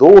2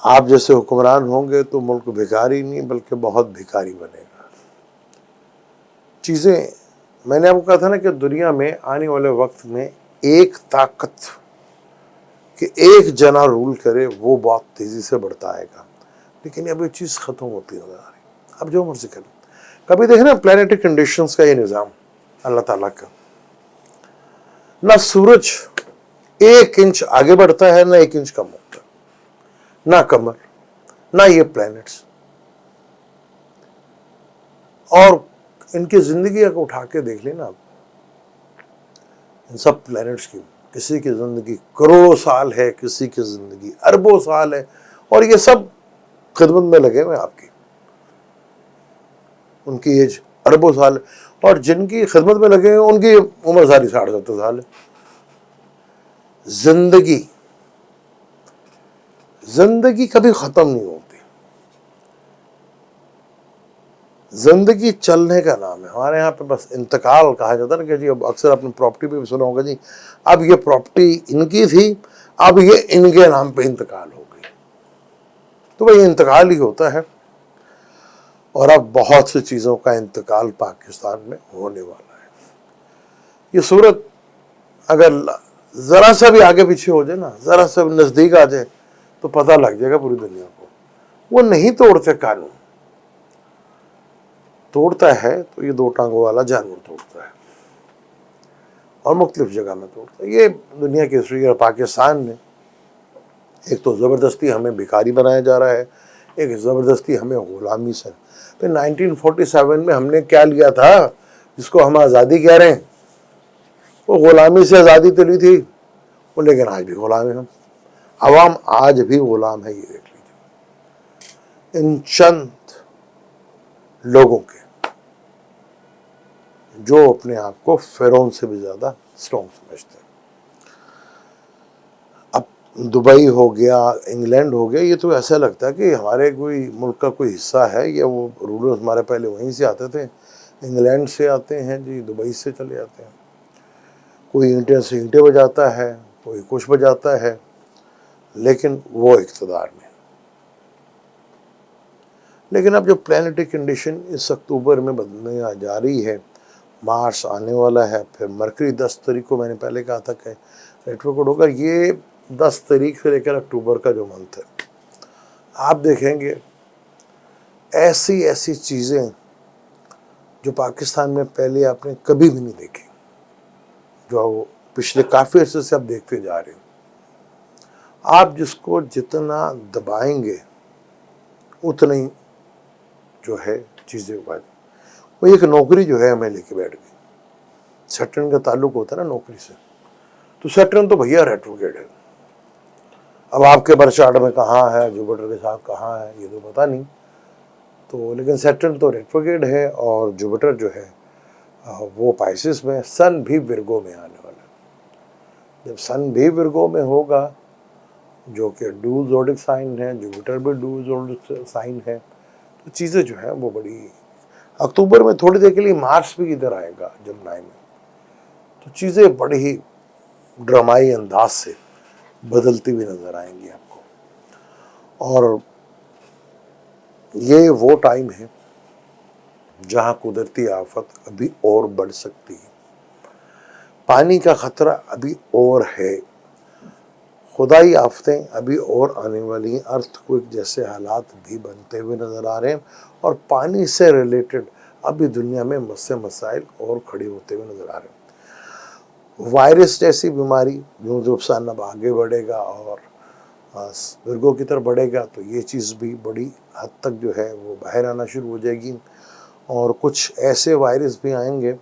آپ جیسے حکمران ہوں گے تو ملک بھکاری نہیں بلکہ بہت بھکاری بنے گا. چیزیں میں نے آپ کو کہا تھا نا کہ دنیا میں آنے والے وقت میں ایک طاقت کہ ایک جنا رول کرے وہ بہت تیزی سے بڑھتا آئے گا، لیکن اب یہ چیز ختم ہوتی نظر آ رہی. اب جو مرضی کریں. کبھی دیکھیں نا پلانیٹری کنڈیشنز کا یہ نظام اللہ تعالیٰ کا، نہ سورج 1 انچ آگے بڑھتا ہے نہ 1 انچ کم ہوتا ہے، نہ قمر نہ یہ پلانٹس. اور ان کی زندگی اگر اٹھا کے دیکھ لیں نا آپ، ان سب پلانٹس کی کسی کی زندگی کروڑوں سال ہے، کسی کی زندگی اربوں سال ہے، اور یہ سب خدمت میں لگے ہوئے آپ کی. ان کی ایج اربوں سال ہے، اور جن کی خدمت میں لگے ہوئے ان کی عمر ساری 60-70 سال ہے. زندگی کبھی ختم نہیں ہوتی. زندگی چلنے کا نام ہے. ہمارے یہاں پہ بس انتقال کہا جاتا ہے نا کہ جی اب اکثر اپنی پراپرٹی پہ بھی سنا ہوگا جی اب یہ پراپرٹی ان کی تھی اب یہ ان کے نام پہ انتقال ہو گئی. تو بھائی انتقال ہی ہوتا ہے، اور اب بہت سی چیزوں کا انتقال پاکستان میں ہونے والا ہے. یہ صورت اگر ذرا سا بھی آگے پیچھے ہو جائے نا، ذرا سا بھی نزدیک آ جائے تو پتہ لگ جائے گا پوری دنیا کو. وہ نہیں توڑتے قانون، توڑتا ہے تو یہ 2 ٹانگوں والا جانور توڑتا ہے، اور مختلف جگہ میں توڑتا ہے. یہ دنیا کی ہسٹری اور پاکستان میں ایک تو زبردستی ہمیں بھکاری بنایا جا رہا ہے، ایک زبردستی ہمیں غلامی سے. پھر 1947 میں ہم نے کیا لیا تھا جس کو ہم آزادی کہہ رہے ہیں، وہ غلامی سے آزادی تو لی تھی وہ، لیکن آج بھی غلام ہیں ہم. عوام آج بھی غلام ہے. یہ دیکھ لیجیے ان چند لوگوں کے جو اپنے آپ کو فرعون سے بھی زیادہ اسٹرانگ سمجھتے ہیں. اب دبئی ہو گیا، انگلینڈ ہو گیا، یہ تو ایسا لگتا ہے کہ ہمارے کوئی ملک کا کوئی حصہ ہے، یا وہ رولرز ہمارے پہلے وہیں سے آتے تھے، انگلینڈ سے آتے ہیں جی، دبئی سے چلے جاتے ہیں. کوئی اینٹیں سے اینٹیں بجاتا ہے، کوئی کچھ بجاتا ہے، لیکن وہ اقتدار میں. لیکن اب جو پلانیٹری کنڈیشن اس اکتوبر میں بدلنے جا رہی ہے، مارس آنے والا ہے، پھر مرکری 10 تاریخ کو میں نے پہلے کہا تھا کہ ریٹروگریڈ ہوگا. یہ 10 تاریخ سے لے کر اکتوبر کا جو منتھ ہے، آپ دیکھیں گے ایسی چیزیں جو پاکستان میں پہلے آپ نے کبھی بھی نہیں دیکھی، جو پچھلے کافی عرصے سے آپ دیکھتے جا رہے ہیں. آپ جس کو جتنا دبائیں گے اتنا ہی جو ہے چیزیں اگا. وہ ایک نوکری جو ہے ہمیں لے کے بیٹھ گئی. سیٹرن کا تعلق ہوتا ہے نا نوکری سے، تو سیٹرن تو بھیا ریٹروگریڈ ہے. اب آپ کے برث چارٹ میں کہاں ہے، جوپیٹر کے ساتھ کہاں ہے، یہ تو پتہ نہیں. تو لیکن سیٹرن تو ریٹروگریڈ ہے، اور جوپیٹر جو ہے وہ پائسس میں، سن بھی ورگو میں آنے والا ہے. جب سن بھی ورگو میں ہوگا جو کہ ڈو زوڈک سائن ہے، جوپیٹر بھی ڈو زوڈک سائن ہے، تو چیزیں جو ہیں وہ بڑی. اکتوبر میں تھوڑی دیر کے لیے مارس بھی ادھر آئے گا جمنائی میں، تو چیزیں بڑی ہی ڈرامائی انداز سے بدلتی ہوئی نظر آئیں گی آپ کو. اور یہ وہ ٹائم ہے جہاں قدرتی آفت ابھی اور بڑھ سکتی ہے. پانی کا خطرہ ابھی اور ہے، خدائی آفتیں ابھی اور آنے والی ہیں. ارتھ کوئک جیسے حالات بھی بنتے ہوئے نظر آ رہے ہیں، اور پانی سے ریلیٹڈ ابھی دنیا میں مسائل اور کھڑے ہوتے ہوئے نظر آ رہے ہیں. وائرس جیسی بیماری جو سن اب آگے بڑھے گا اور ورگو کی طرف بڑھے گا، تو یہ چیز بھی بڑی حد تک جو ہے وہ باہر آنا شروع ہو جائے گی. اور کچھ ایسے وائرس بھی آئیں گے،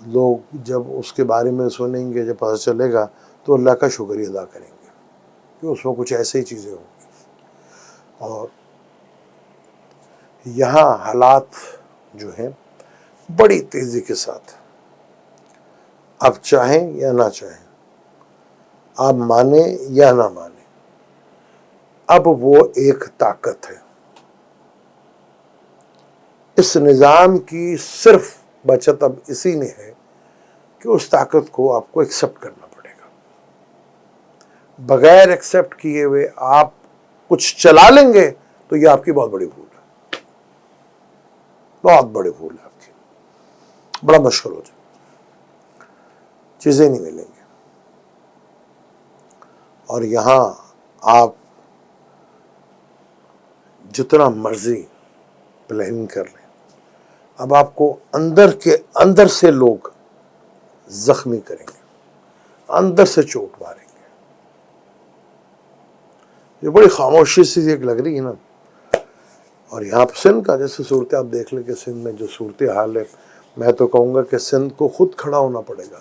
لوگ جب اس کے بارے میں سنیں گے، جب پتہ چلے گا تو اللہ کا شکریہ ادا کریں گے کہ اس میں کچھ ایسے ہی چیزیں ہوں گی. اور یہاں حالات جو ہیں بڑی تیزی کے ساتھ، آپ چاہیں یا نہ چاہیں، آپ مانیں یا نہ مانیں، اب وہ ایک طاقت ہے. اس نظام کی صرف بچت اب اسی میں ہے کہ اس طاقت کو آپ کو ایکسپٹ کرنا پڑے گا. بغیر ایکسپٹ کیے ہوئے آپ کچھ چلا لیں گے تو یہ آپ کی بہت بڑی بھول ہے، بہت بڑی بھول ہے آپ کی، بڑا مشکل ہو جائے، چیزیں نہیں ملیں گی۔ اور یہاں آپ جتنا مرضی پلاننگ کر لیں، اب آپ کو اندر کے اندر سے لوگ زخمی کریں گے، اندر سے چوٹ ماریں گے۔ یہ بڑی خاموشی سی ایک لگ رہی ہے نا۔ اور یہاں پہ سندھ کا جیسے صورت آپ دیکھ لیں کہ سندھ میں جو صورتحال ہے، میں تو کہوں گا کہ سندھ کو خود کھڑا ہونا پڑے گا،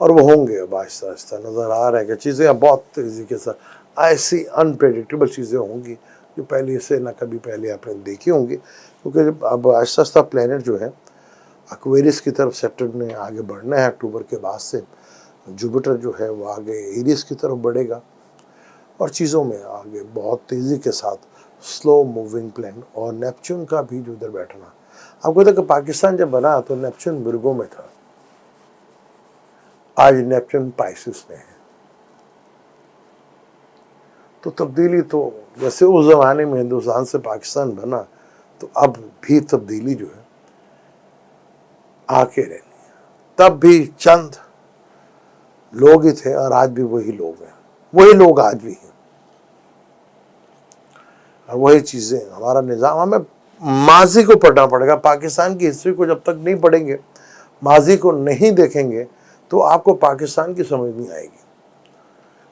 اور وہ ہوں گے اب آہستہ آہستہ۔ نظر آ رہا ہے کہ چیزیں اب بہت تیزی کے ساتھ ایسی انپریڈکٹیبل چیزیں ہوں گی جو پہلے سے نہ کبھی پہلے آپ نے دیکھی ہوں گی، کیونکہ جب اب آہستہ آہستہ پلینٹ جو ہے ایکویریس کی طرف سیٹرن نے آگے بڑھنا ہے، اکتوبر کے بعد سے جوپیٹر جو ہے وہ آگے ایریس کی طرف بڑھے گا، اور چیزوں میں آگے بہت تیزی کے ساتھ سلو موونگ پلین۔ اور نیپچون کا بھی جو ادھر بیٹھنا، آپ کو دیکھا کہ پاکستان جب بنا تو نیپچون ورگو میں تھا، آج نیپچون پائسس میں ہے۔ تو تبدیلی تو جیسے اس زمانے میں ہندوستان سے پاکستان بنا، تو اب بھی تبدیلی جو ہے آ کے رہنی ہے۔ تب بھی چند لوگ ہی تھے اور آج بھی وہی لوگ ہیں، وہی لوگ آج بھی ہیں، اور وہی چیزیں ہمارا نظام۔ ہمیں ماضی کو پڑھنا پڑے گا، پاکستان کی ہسٹری کو جب تک نہیں پڑھیں گے، ماضی کو نہیں دیکھیں گے تو آپ کو پاکستان کی سمجھ نہیں آئے گی۔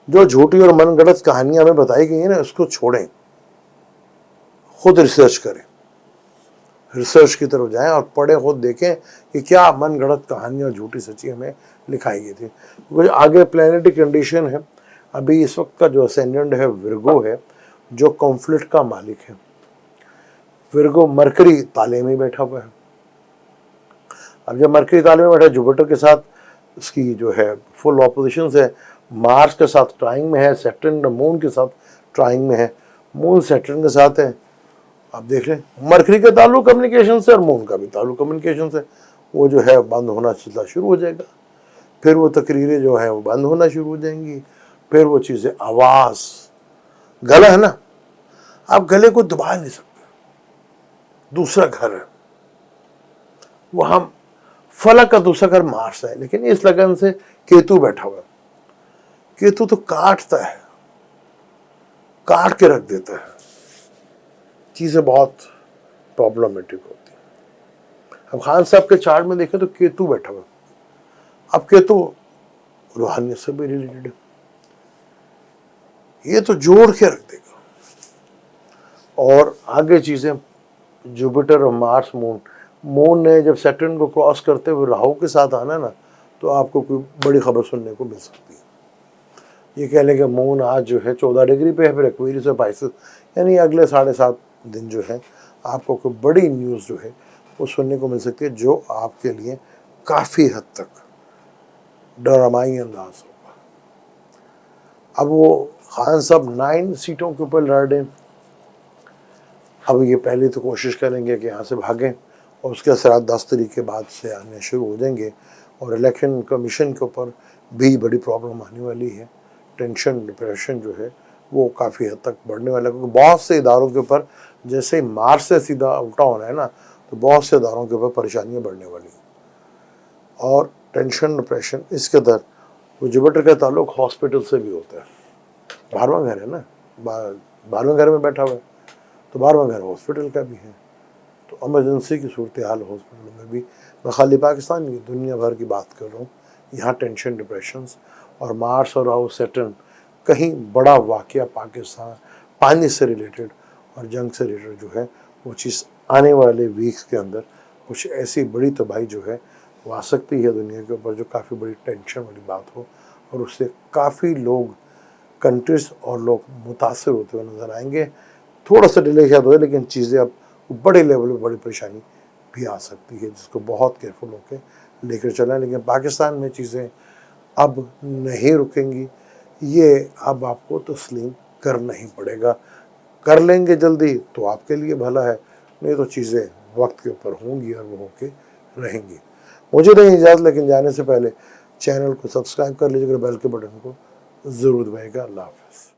جو جھوٹی اور من گڑت کہانیاں ہمیں بتائی گئی ہیں نا، اس کو چھوڑیں، خود ریسرچ کریں، ریسرچ کی طرف جائیں اور پڑھیں، خود دیکھیں کہ کیا من گڑت کہانیاں اور جھوٹی سچی ہمیں لکھائی گئی تھی۔ کیونکہ آگے پلانیٹری کنڈیشن ہے، ابھی اس وقت کا جو اسینڈنٹ ہے ورگو ہے، جو کنفلکٹ کا مالک ہے۔ ورگو مرکری تالے میں بیٹھا ہوا ہے، اب جب مرکری تالے میں بیٹھا جوپیٹر کے ساتھ اس کی جو ہے فل اپوزیشن ہے، مارس کے ساتھ ٹرائنگ میں ہے، سیٹرن مون کے ساتھ ٹرائنگ میں ہے، مون سیٹرن کے ساتھ ہے۔ آپ دیکھ لیں مرکری کا تعلق کمیونیکیشن سے اور مون کا بھی تعلق کمیونیکیشن سے، وہ جو ہے بند ہونا چلنا شروع ہو جائے گا، پھر وہ تقریریں جو ہیں وہ بند ہونا شروع ہو جائیں گی، پھر وہ چیزیں آواز، گلا ہے نا، آپ گلے کو دبا نہیں سکتے، دوسرا گھر ہے وہاں، فلک کا دوسرا گھر مارس ہے، لیکن اس لگن سے کیتو بیٹھا ہوا ہے۔ کیتو تو کاٹتا ہے، کاٹ کے رکھ دیتا ہے، چیزیں بہت پرابلمٹک ہوتی ہیں۔ اب خان صاحب کے چارٹ میں دیکھیں تو کیتو بیٹھا ہوا، اب کیتو روحانیت سے بھی ریلیٹڈ ہے، یہ تو جوڑ کے رکھ دے گا۔ اور آگے چیزیں جوپیٹر اور مارس، مون نے جب سیٹرن کو کراس کرتے ہوئے راہو کے ساتھ آنا نا، تو آپ کو کوئی بڑی خبر سننے کو مل سکتی ہے۔ یہ کہہ لیں کہ مون آج جو ہے 14 ڈگری پہ ہے، پھر ایکویریس سے 22، یعنی اگلے 7.5 دن جو ہے آپ کو کوئی بڑی نیوز جو ہے وہ سننے کو مل سکتی ہے، جو آپ کے لیے کافی حد تک ڈرامائی انداز ہوگا۔ اب وہ خان صاحب 9 سیٹوں کے اوپر لڑ رہے ہیں، اب یہ پہلے تو کوشش کریں گے کہ یہاں سے بھاگیں، اور اس کے اثرات 10 تاریخ کے بعد سے آنے شروع ہو جائیں گے، اور الیکشن کمیشن کے اوپر بھی بڑی پرابلم آنے والی ہے۔ ٹینشن ڈپریشن جو ہے وہ کافی حد تک بڑھنے والا ہے، کیونکہ بہت سے اداروں کے اوپر جیسے ہی مارچ سے سیدھا الٹا ہونا ہے نا، تو بہت سے اداروں کے اوپر پریشانیاں بڑھنے والی ہیں۔ اور ٹینشن ڈپریشن اس کے در وہ جوپیٹر کا تعلق ہاسپٹل سے بھی ہوتا ہے، 12واں گھر ہے نا، 12ویں گھر میں بیٹھا ہوا ہے، تو 12واں گھر ہاسپٹل کا بھی ہے، تو ایمرجنسی کی صورتحال ہاسپٹل میں بھی۔ میں خالی پاکستان کی، دنیا بھر کی بات کر رہا ہوں، یہاں ٹینشن ڈپریشنز اور مارس اور راہو سیٹرن کہیں بڑا واقعہ پاکستان پانی سے ریلیٹڈ اور جنگ سے ریلیٹڈ جو ہے وہ چیز آنے والے ویکس کے اندر کچھ ایسی بڑی تباہی جو ہے وہ آ سکتی ہے دنیا کے اوپر، جو کافی بڑی ٹینشن والی بات ہو، اور اس سے کافی لوگ، کنٹریز اور لوگ متاثر ہوتے ہوئے نظر آئیں گے۔ تھوڑا سا ڈیلے شاید ہوئے، لیکن چیزیں اب بڑے لیول پہ بڑی پریشانی بھی آ سکتی ہے، جس کو بہت کیئرفل ہو کے لے کر چلیں۔ لیکن پاکستان میں چیزیں اب نہیں رکیں گی، یہ اب آپ کو تسلیم کرنا ہی پڑے گا۔ کر لیں گے جلدی تو آپ کے لیے بھلا ہے، نہیں تو چیزیں وقت کے اوپر ہوں گی اور وہ ہو کے رہیں گی۔ مجھے نہیں اجازت، لیکن جانے سے پہلے چینل کو سبسکرائب کر لیجیے گا، بیل کے بٹن کو ضرور دبائیے گا۔ اللہ حافظ۔